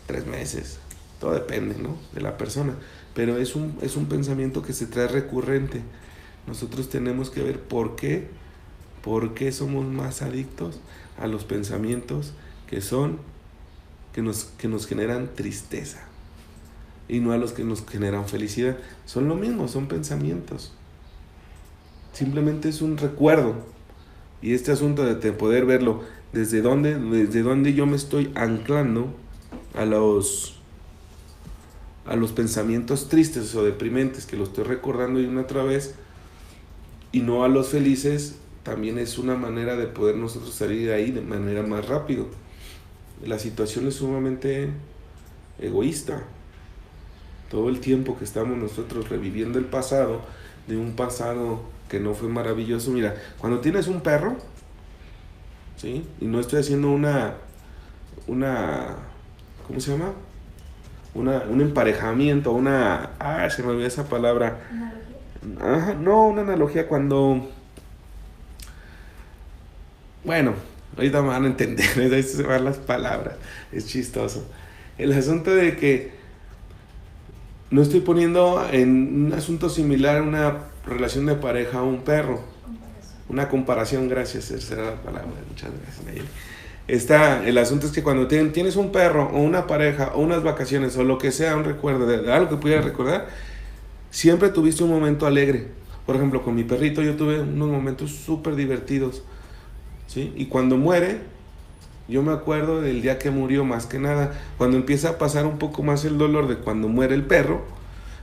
3 meses. Todo depende, ¿no? De la persona. Pero es un pensamiento que se trae recurrente. Nosotros tenemos que ver por qué somos más adictos a los pensamientos que nos generan tristeza y no a los que nos generan felicidad. Son lo mismo, son pensamientos. Simplemente es un recuerdo. Y este asunto de poder verlo desde dónde yo me estoy anclando a los pensamientos tristes o deprimentes, que los estoy recordando una y otra vez, y no a los felices, también es una manera de poder nosotros salir de ahí de manera más rápido. La situación es sumamente egoísta. Todo el tiempo que estamos nosotros reviviendo el pasado, de un pasado que no fue maravilloso. Mira, cuando tienes un perro, ¿sí? Y no estoy haciendo una ¿cómo se llama? Un emparejamiento, se me olvidó esa palabra. ¿Analogía? No, una analogía cuando... Bueno, ahorita me van a entender, ahí se van las palabras, es chistoso. El asunto de que no estoy poniendo en un asunto similar una relación de pareja a un perro. Una comparación, gracias, esa era la palabra, muchas gracias, Nayeli. El asunto es que cuando tienes un perro o una pareja o unas vacaciones o lo que sea, un recuerdo de algo que pudieras recordar, siempre tuviste un momento alegre. Por ejemplo, con mi perrito yo tuve unos momentos súper divertidos, ¿sí? Y cuando muere, yo me acuerdo del día que murió más que nada. Cuando empieza a pasar un poco más el dolor de cuando muere el perro,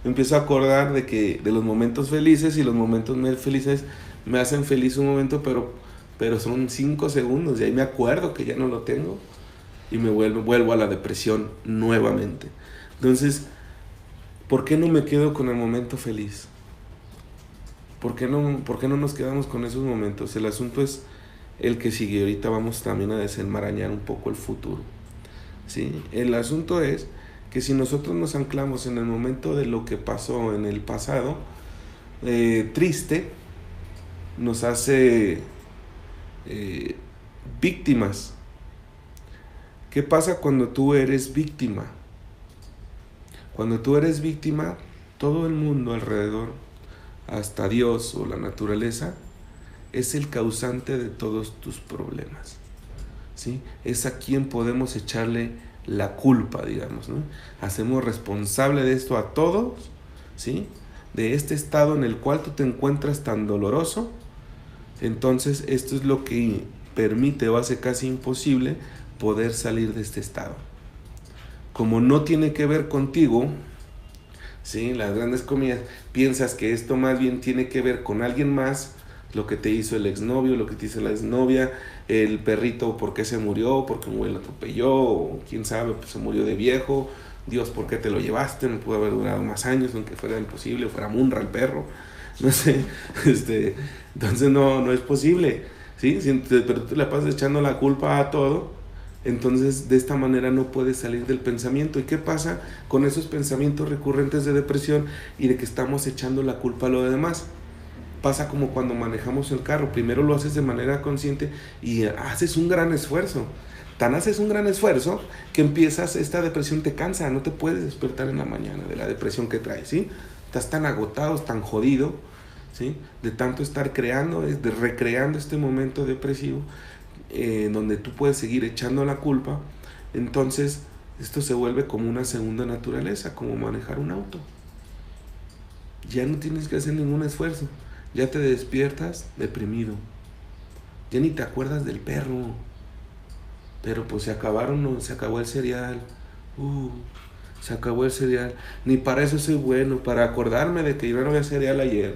empiezo a acordar de los momentos felices, y los momentos más felices me hacen feliz un momento, pero son 5 segundos, y ahí me acuerdo que ya no lo tengo y me vuelvo a la depresión nuevamente. Entonces, ¿por qué no me quedo con el momento feliz? ¿Por qué no nos quedamos con esos momentos? El asunto es el que sigue. Ahorita vamos también a desenmarañar un poco el futuro, ¿sí? El asunto es que si nosotros nos anclamos en el momento de lo que pasó en el pasado, triste, nos hace víctimas. ¿Qué pasa cuando tú eres víctima? Cuando tú eres víctima, todo el mundo alrededor, hasta Dios o la naturaleza, es el causante de todos tus problemas, ¿sí? Es a quien podemos echarle la culpa, digamos, ¿no? Hacemos responsable de esto a todos, ¿sí? De este estado en el cual tú te encuentras tan doloroso. Entonces esto es lo que permite o hace casi imposible poder salir de este estado. Como no tiene que ver contigo, ¿sí? Las grandes comillas, piensas que esto más bien tiene que ver con alguien más, lo que te hizo el exnovio, lo que te hizo la exnovia, el perrito, ¿por qué se murió? Porque un güey lo atropelló, o quién sabe, pues se murió de viejo. Dios, ¿por qué te lo llevaste? No pudo haber durado más años, aunque fuera imposible, fuera Munra el perro. No sé, entonces no es posible, ¿sí? Pero tú le pasas echando la culpa a todo, entonces de esta manera no puedes salir del pensamiento. ¿Y qué pasa con esos pensamientos recurrentes de depresión y de que estamos echando la culpa a lo demás? Pasa como cuando manejamos el carro, primero lo haces de manera consciente y haces un gran esfuerzo. Tan haces un gran esfuerzo que esta depresión te cansa, no te puedes despertar en la mañana de la depresión que traes, ¿sí? Estás tan agotado, tan jodido, ¿sí? De tanto estar recreando este momento depresivo, donde tú puedes seguir echando la culpa. Entonces esto se vuelve como una segunda naturaleza, como manejar un auto. Ya no tienes que hacer ningún esfuerzo, ya te despiertas deprimido, ya ni te acuerdas del perro, pero pues se acabó el cereal, se acabó el cereal, ni para eso soy bueno, para acordarme de que yo no había cereal ayer.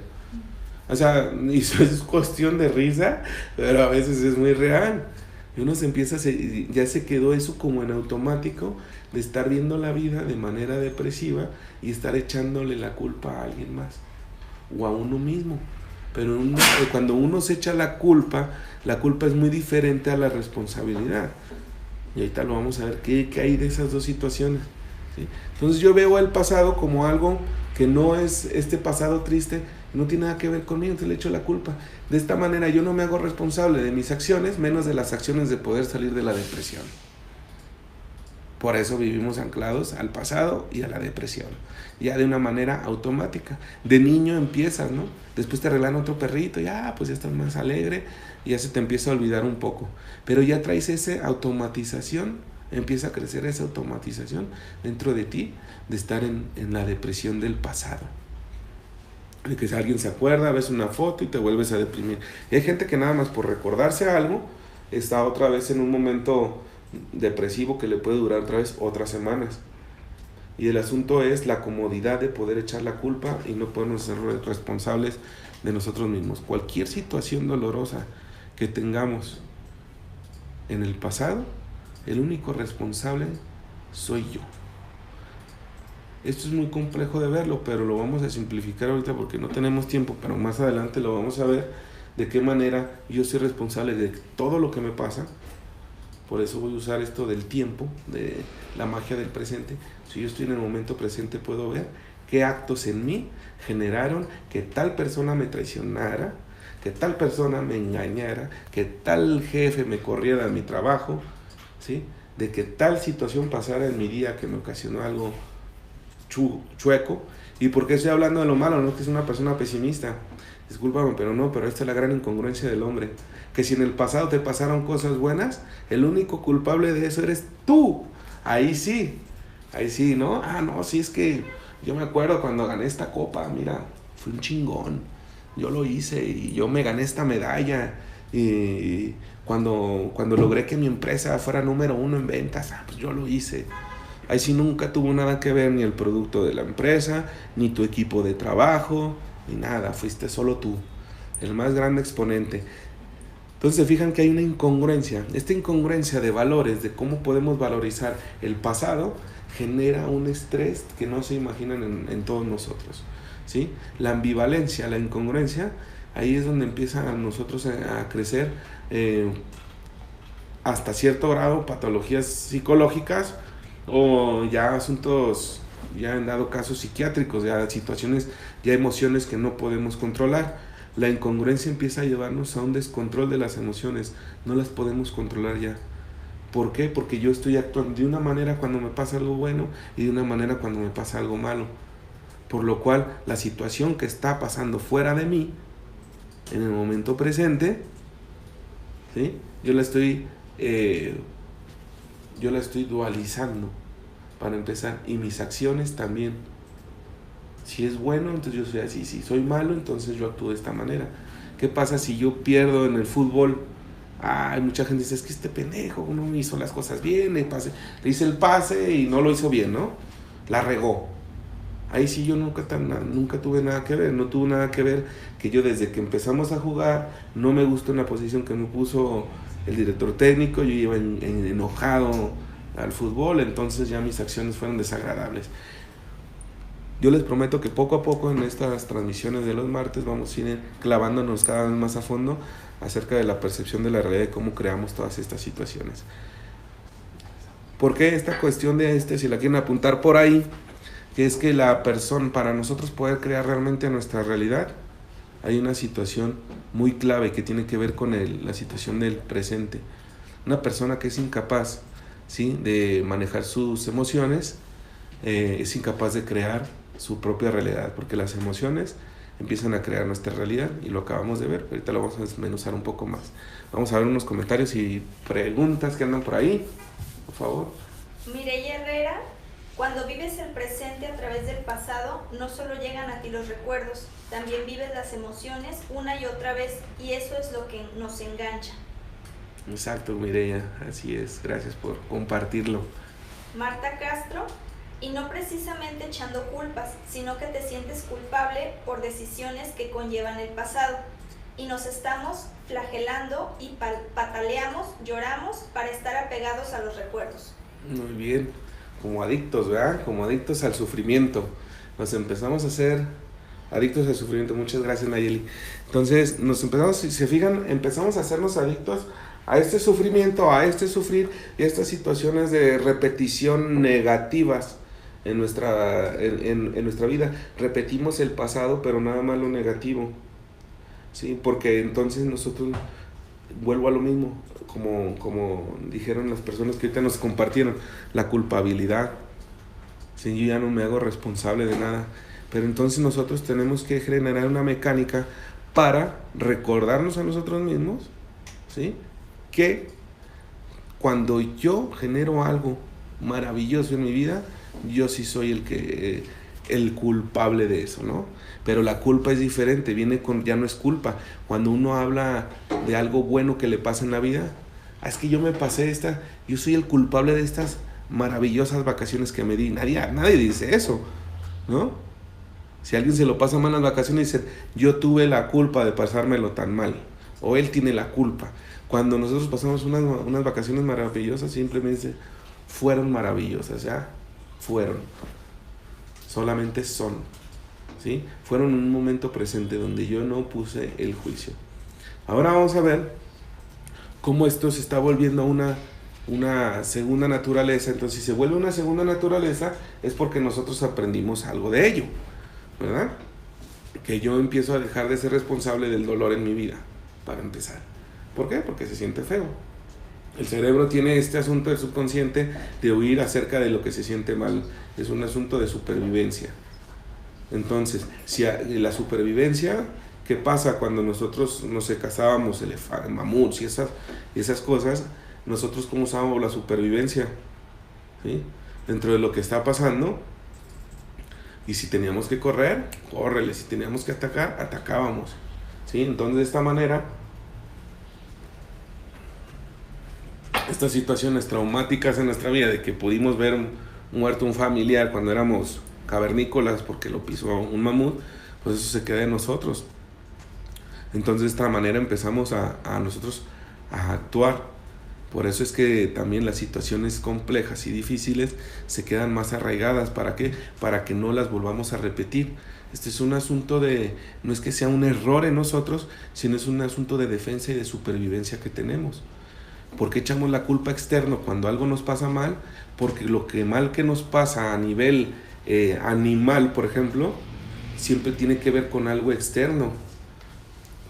O sea, y eso es cuestión de risa, pero a veces es muy real. Y uno ya se quedó eso como en automático, de estar viendo la vida de manera depresiva y estar echándole la culpa a alguien más, o a uno mismo. Pero cuando uno se echa la culpa es muy diferente a la responsabilidad. Y ahorita lo vamos a ver qué hay de esas dos situaciones, ¿sí? Entonces yo veo el pasado como algo que no es este pasado triste, no tiene nada que ver conmigo, entonces le echo la culpa. De esta manera yo no me hago responsable de mis acciones, menos de las acciones de poder salir de la depresión. Por eso vivimos anclados al pasado y a la depresión, ya de una manera automática. De niño empiezas, ¿no? Después te regalan otro perrito, pues ya estás más alegre, y ya se te empieza a olvidar un poco. Pero ya traes esa automatización, empieza a crecer esa automatización dentro de ti, de estar en la depresión del pasado. De que si alguien se acuerda, ves una foto y te vuelves a deprimir. Y hay gente que nada más por recordarse algo, está otra vez en un momento depresivo que le puede durar otra vez otras semanas. Y el asunto es la comodidad de poder echar la culpa y no podernos ser responsables de nosotros mismos. Cualquier situación dolorosa que tengamos en el pasado, el único responsable soy yo. Esto es muy complejo de verlo, pero lo vamos a simplificar ahorita porque no tenemos tiempo, pero más adelante lo vamos a ver de qué manera yo soy responsable de todo lo que me pasa. Por eso voy a usar esto del tiempo, de la magia del presente. Si yo estoy en el momento presente, puedo ver qué actos en mí generaron que tal persona me traicionara, que tal persona me engañara, que tal jefe me corriera de mi trabajo, ¿sí? De que tal situación pasara en mi día que me ocasionó algo chueco. ¿Y por qué estoy hablando de lo malo? No es que es una persona pesimista, discúlpame, pero esta es la gran incongruencia del hombre. Que si en el pasado te pasaron cosas buenas, el único culpable de eso eres tú. Ahí sí, ¿no? No, sí, es que yo me acuerdo cuando gané esta copa, mira, fui un chingón. Yo lo hice y yo me gané esta medalla. Y cuando logré que mi empresa fuera número 1 en ventas, pues yo lo hice. Ahí sí nunca tuvo nada que ver ni el producto de la empresa, ni tu equipo de trabajo, ni nada. Fuiste solo tú, el más grande exponente. Entonces se fijan que hay una incongruencia. Esta incongruencia de valores, de cómo podemos valorizar el pasado, genera un estrés que no se imaginan en todos nosotros, ¿sí? La ambivalencia, la incongruencia, ahí es donde empiezan a nosotros a crecer hasta cierto grado patologías psicológicas o ya asuntos, ya en dado casos psiquiátricos, ya situaciones, ya emociones que no podemos controlar. La incongruencia empieza a llevarnos a un descontrol de las emociones, no las podemos controlar ya. ¿Por qué? Porque yo estoy actuando de una manera cuando me pasa algo bueno y de una manera cuando me pasa algo malo. Por lo cual, la situación que está pasando fuera de mí, en el momento presente, ¿sí? Yo la estoy dualizando, para empezar, y mis acciones también. Si es bueno, entonces yo soy así. Si soy malo, entonces yo actúo de esta manera. ¿Qué pasa si yo pierdo en el fútbol Ay, mucha gente dice, es que este pendejo no hizo las cosas bien, le hice el pase y no lo hizo bien, ¿no? La regó. Ahí sí yo nunca tuve nada que ver, no tuvo nada que ver que yo desde que empezamos a jugar no me gustó una posición que me puso el director técnico, yo iba enojado al fútbol, entonces ya mis acciones fueron desagradables. Yo les prometo que poco a poco en estas transmisiones de los martes vamos a ir clavándonos cada vez más a fondo acerca de la percepción de la realidad y cómo creamos todas estas situaciones. ¿Por qué esta cuestión de si la quieren apuntar por ahí? Que es que la persona, para nosotros poder crear realmente nuestra realidad, hay una situación muy clave que tiene que ver con la situación del presente. Una persona que es incapaz, ¿sí?, de manejar sus emociones, es incapaz de crear su propia realidad, porque las emociones empiezan a crear nuestra realidad y lo acabamos de ver. Ahorita lo vamos a desmenuzar un poco más. Vamos a ver unos comentarios y preguntas que andan por ahí, por favor. Mireya Herrera: cuando vives el presente a través del pasado, no solo llegan a ti los recuerdos, también vives las emociones una y otra vez, y eso es lo que nos engancha. Exacto, Mireya, así es. Gracias por compartirlo. Marta Castro: y no precisamente echando culpas, sino que te sientes culpable por decisiones que conllevan el pasado, y nos estamos flagelando y pataleamos, lloramos para estar apegados a los recuerdos. Muy bien. Como adictos, ¿verdad? Como adictos al sufrimiento. Nos empezamos a hacer adictos al sufrimiento. Muchas gracias, Nayeli. Entonces, si se fijan, empezamos a hacernos adictos a este sufrimiento, a este sufrir y a estas situaciones de repetición negativas en nuestra vida. Repetimos el pasado, pero nada más lo negativo, ¿sí? Porque entonces nosotros, vuelvo a lo mismo, como dijeron las personas que ahorita nos compartieron, la culpabilidad. ¿Sí? Yo ya no me hago responsable de nada. Pero entonces nosotros tenemos que generar una mecánica para recordarnos a nosotros mismos, ¿sí?, que cuando yo genero algo maravilloso en mi vida, yo sí soy el culpable de eso, ¿no? Pero la culpa es diferente, ya no es culpa. Cuando uno habla de algo bueno que le pasa en la vida, es que yo me pasé yo soy el culpable de estas maravillosas vacaciones que me di. Nadie dice eso, ¿no? Si alguien se lo pasa mal en las vacaciones, dice, yo tuve la culpa de pasármelo tan mal, o él tiene la culpa. Cuando nosotros pasamos unas vacaciones maravillosas, simplemente fueron maravillosas, ya fueron, solamente son, ¿sí? Fueron un momento presente donde yo no puse el juicio. Ahora vamos a ver cómo esto se está volviendo una segunda naturaleza. Entonces, si se vuelve una segunda naturaleza, es porque nosotros aprendimos algo de ello, ¿verdad? Que yo empiezo a dejar de ser responsable del dolor en mi vida, para empezar. ¿Por qué? Porque se siente feo. El cerebro tiene este asunto del subconsciente de oír acerca de lo que se siente mal. Es un asunto de supervivencia. Entonces, si la supervivencia, ¿qué pasa cuando nosotros cazábamos mamuts y esas cosas? Nosotros, ¿cómo usábamos la supervivencia? ¿Sí? Dentro de lo que está pasando. Y si teníamos que correr, córrele. Si teníamos que atacar, atacábamos, ¿sí? Entonces, de esta manera, estas situaciones traumáticas en nuestra vida, de que pudimos ver muerto un familiar cuando éramos cavernícolas porque lo pisó un mamut, pues eso se queda en nosotros. Entonces, de esta manera empezamos a nosotros a actuar. Por eso es que también las situaciones complejas y difíciles se quedan más arraigadas. ¿Para qué? Para que no las volvamos a repetir. Este es un asunto no es que sea un error en nosotros, sino es un asunto de defensa y de supervivencia que tenemos. ¿Por qué echamos la culpa externo cuando algo nos pasa mal? Porque lo mal que nos pasa a nivel animal, por ejemplo, siempre tiene que ver con algo externo.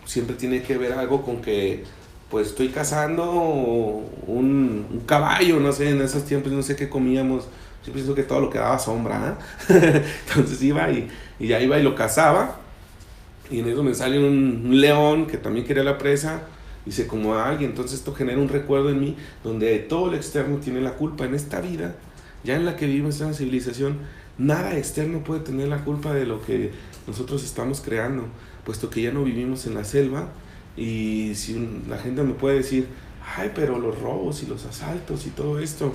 Siempre tiene que ver algo con que, pues, estoy cazando un caballo, no sé, en esos tiempos no sé qué comíamos. Yo pienso que todo lo que daba sombra, ¿eh? Entonces iba y ya iba y lo cazaba, y en eso me sale un león que también quería la presa y se comió a alguien. Entonces esto genera un recuerdo en mí donde todo lo externo tiene la culpa. En esta vida, ya en la que vivimos en la civilización, nada externo puede tener la culpa de lo que nosotros estamos creando, puesto que ya no vivimos en la selva Y si la gente me puede decir, ay, pero los robos y los asaltos y todo esto,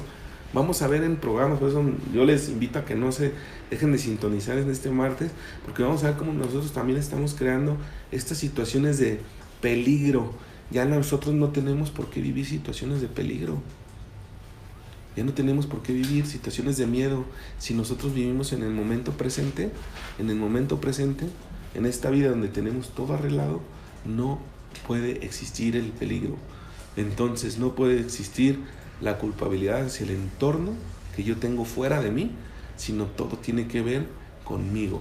vamos a ver en programas. Por eso yo les invito a que no se dejen de sintonizar en este martes, porque vamos a ver cómo nosotros también estamos creando estas situaciones de peligro. Ya nosotros no tenemos por qué vivir situaciones de peligro. Ya no tenemos por qué vivir situaciones de miedo. Si nosotros vivimos en el momento presente, en esta vida donde tenemos todo arreglado, no puede existir el peligro. Entonces no puede existir la culpabilidad hacia el entorno que yo tengo fuera de mí, sino todo tiene que ver conmigo.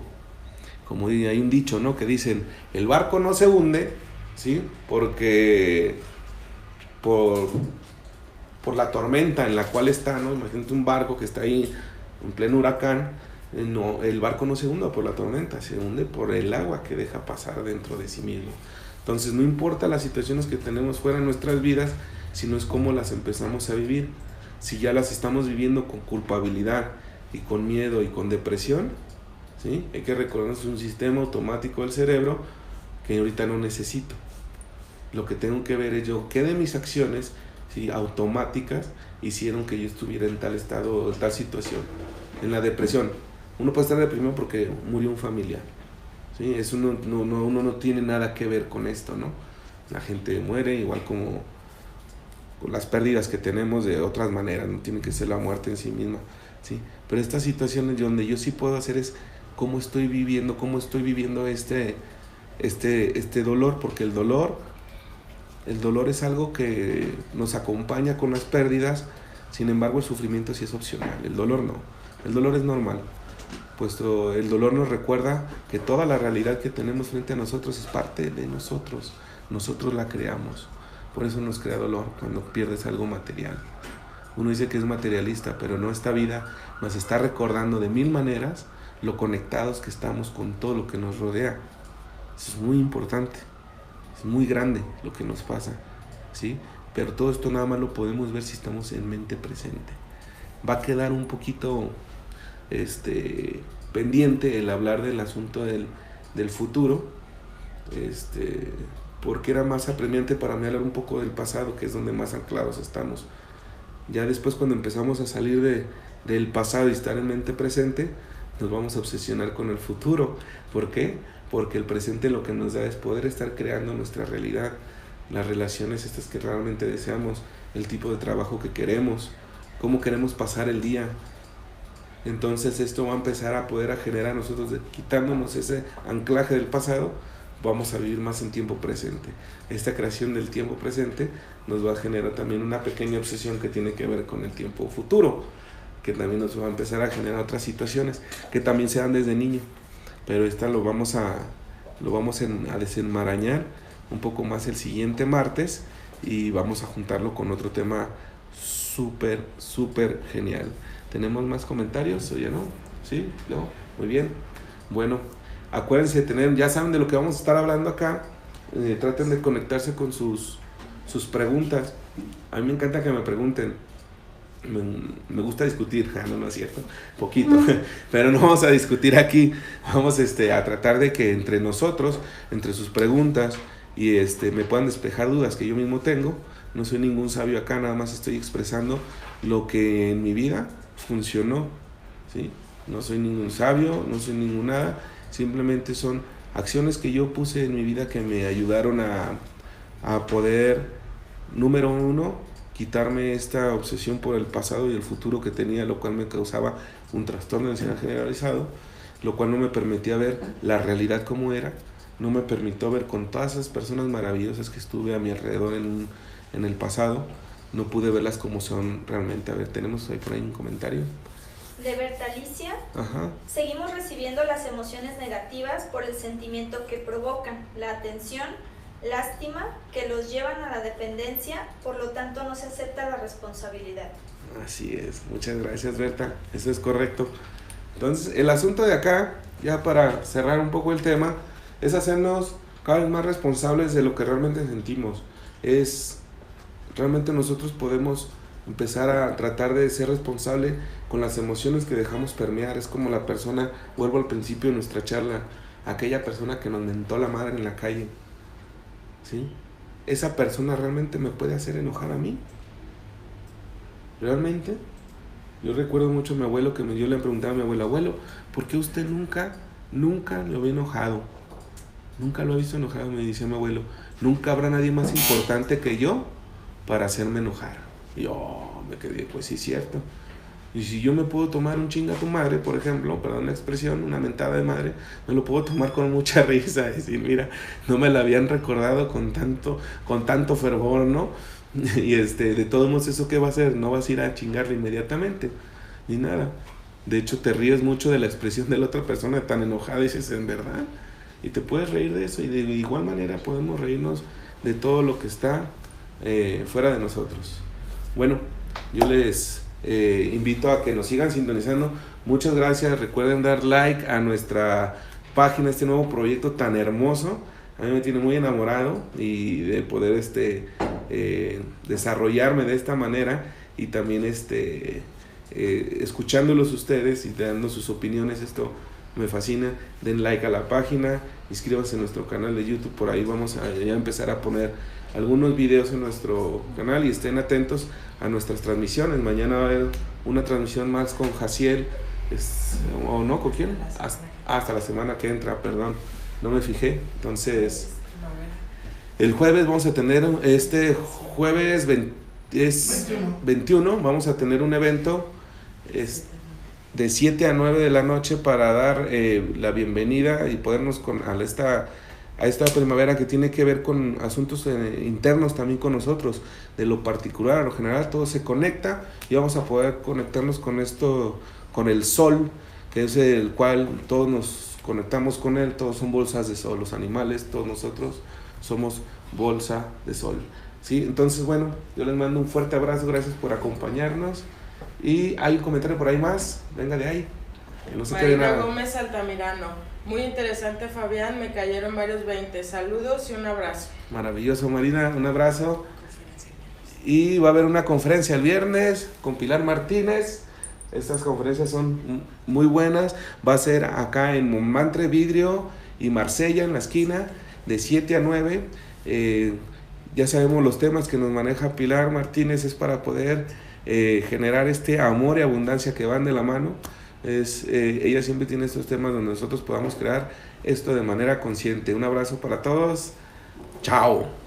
Como hay un dicho, ¿no?, que dicen, el barco no se hunde, ¿sí?, porque por la tormenta en la cual está, ¿no? Imagínate un barco que está ahí en pleno huracán. No, el barco no se hunde por la tormenta, se hunde por el agua que deja pasar dentro de sí mismo. Entonces no importa las situaciones que tenemos fuera de nuestras vidas, sino es cómo las empezamos a vivir. Si ya las estamos viviendo con culpabilidad y con miedo y con depresión, ¿sí?, hay que recordar que es un sistema automático del cerebro que ahorita no necesito. Lo que tengo que ver es yo, ¿qué de mis acciones, ¿sí?, automáticas hicieron que yo estuviera en tal estado, en tal situación? En la depresión, uno puede estar deprimido porque murió un familiar, ¿sí? Eso uno no tiene nada que ver con esto, ¿no? La gente muere igual como con las pérdidas que tenemos de otras maneras, no tiene que ser la muerte en sí misma, ¿sí? Pero estas situaciones donde yo sí puedo hacer es cómo estoy viviendo este dolor, porque el dolor es algo que nos acompaña con las pérdidas. Sin embargo, el sufrimiento sí es opcional, el dolor no. El dolor es normal, puesto el dolor nos recuerda que toda la realidad que tenemos frente a nosotros es parte de nosotros. Nosotros la creamos. Por eso nos crea dolor cuando pierdes algo material. Uno dice que es materialista, pero no, esta vida nos está recordando de mil maneras lo conectados que estamos con todo lo que nos rodea. Eso es muy importante. Es muy grande lo que nos pasa, ¿sí? Pero todo esto nada más lo podemos ver si estamos en mente presente. Va a quedar un poquito pendiente el hablar del asunto del futuro, porque era más apremiante para mí hablar un poco del pasado, que es donde más anclados estamos. Ya después, cuando empezamos a salir del pasado y estar en mente presente, nos vamos a obsesionar con el futuro. ¿Por qué? Porque el presente lo que nos da es poder estar creando nuestra realidad, las relaciones estas que realmente deseamos, el tipo de trabajo que queremos, cómo queremos pasar el día. Entonces esto va a empezar a poder generar nosotros, quitándonos ese anclaje del pasado, vamos a vivir más en tiempo presente. Esta creación del tiempo presente nos va a generar también una pequeña obsesión que tiene que ver con el tiempo futuro, que también nos va a empezar a generar otras situaciones que también se dan desde niño. Pero esta lo vamos a desenmarañar un poco más el siguiente martes, y vamos a juntarlo con otro tema súper genial. ¿Tenemos más comentarios o ya no? ¿Sí? ¿No? Muy bien. Bueno, acuérdense de ya saben de lo que vamos a estar hablando acá. Traten de conectarse con sus preguntas. A mí me encanta que me pregunten. Me gusta discutir, no es cierto, poquito, pero no vamos a discutir aquí. Vamos a tratar de que entre nosotros, entre sus preguntas, y me puedan despejar dudas que yo mismo tengo. No soy ningún sabio acá, nada más estoy expresando lo que en mi vida funcionó, ¿sí? No soy ningún sabio, no soy ningún nada, simplemente son acciones que yo puse en mi vida que me ayudaron a poder, número uno, quitarme esta obsesión por el pasado y el futuro que tenía, lo cual me causaba un trastorno de ansiedad generalizado, lo cual no me permitía ver la realidad como era, no me permitió ver con todas esas personas maravillosas que estuve a mi alrededor en el pasado, no pude verlas como son realmente. A ver, tenemos ahí por ahí un comentario. De Bertalicia. Ajá. Seguimos recibiendo las emociones negativas por el sentimiento que provocan, la atención, lástima, que los llevan a la dependencia, por lo tanto no se acepta la responsabilidad. Así es, muchas gracias, Berta, eso es correcto. Entonces, el asunto de acá, ya para cerrar un poco el tema, es hacernos cada vez más responsables de lo que realmente sentimos. Realmente nosotros podemos empezar a tratar de ser responsable con las emociones que dejamos permear. Es como la persona, vuelvo al principio de nuestra charla, aquella persona que nos mentó la madre en la calle, ¿sí? ¿esa persona realmente me puede hacer enojar a mí? ¿Realmente? Yo recuerdo mucho a mi abuelo que yo le preguntaba a mi abuelo, abuelo, ¿por qué usted nunca lo ve enojado? Nunca lo he visto enojado, me dice mi abuelo. Nunca habrá nadie más importante que yo para hacerme enojar. Y yo me quedé, pues sí, cierto. Y si yo me puedo tomar un chinga a tu madre, por ejemplo, perdón la expresión, una mentada de madre, me lo puedo tomar con mucha risa, decir, mira, no me la habían recordado con tanto fervor, ¿no? Y de todos modos, ¿eso qué va a hacer? No vas a ir a chingarle inmediatamente, ni nada. De hecho, te ríes mucho de la expresión de la otra persona tan enojada, y dices, ¿en verdad? Y te puedes reír de eso, y de igual manera podemos reírnos de todo lo que está fuera de nosotros. Bueno, yo les invito a que nos sigan sintonizando. Muchas gracias. Recuerden dar like a nuestra página, este nuevo proyecto tan hermoso. A mí me tiene muy enamorado y de poder desarrollarme de esta manera, y también escuchándolos ustedes y dando sus opiniones. Esto me fascina. Den like a la página, inscríbanse en nuestro canal de YouTube. Por ahí vamos a ya empezar a poner algunos videos en nuestro canal, y estén atentos a nuestras transmisiones. Mañana va a haber una transmisión más con Jaciel, ¿o no? ¿Con quién? Hasta la semana que entra, perdón, no me fijé. Entonces, el jueves vamos a tener, jueves 21, vamos a tener un evento de 7 a 9 de la noche para dar la bienvenida y podernos a esta primavera, que tiene que ver con asuntos internos también con nosotros, de lo particular a lo general. Todo se conecta y vamos a poder conectarnos con esto, con el sol, que es el cual todos nos conectamos con él. Todos son bolsas de sol, los animales, todos nosotros somos bolsa de sol, ¿sí? Entonces, bueno, yo les mando un fuerte abrazo, gracias por acompañarnos. Y hay un comentario por ahí más, venga de ahí, que no se quede Marina nada. Gómez Altamirano, muy interesante Fabián, me cayeron varios 20, saludos y un abrazo. Maravilloso, Marina, un abrazo. Y va a haber una conferencia el viernes con Pilar Martínez. Estas conferencias son muy buenas. Va a ser acá en Montmartre, Vidrio y Marsella, en la esquina, de 7 a 9. Ya sabemos los temas que nos maneja Pilar Martínez, es para poder generar este amor y abundancia que van de la mano. Ella siempre tiene estos temas donde nosotros podamos crear esto de manera consciente. Un abrazo para todos. Chao.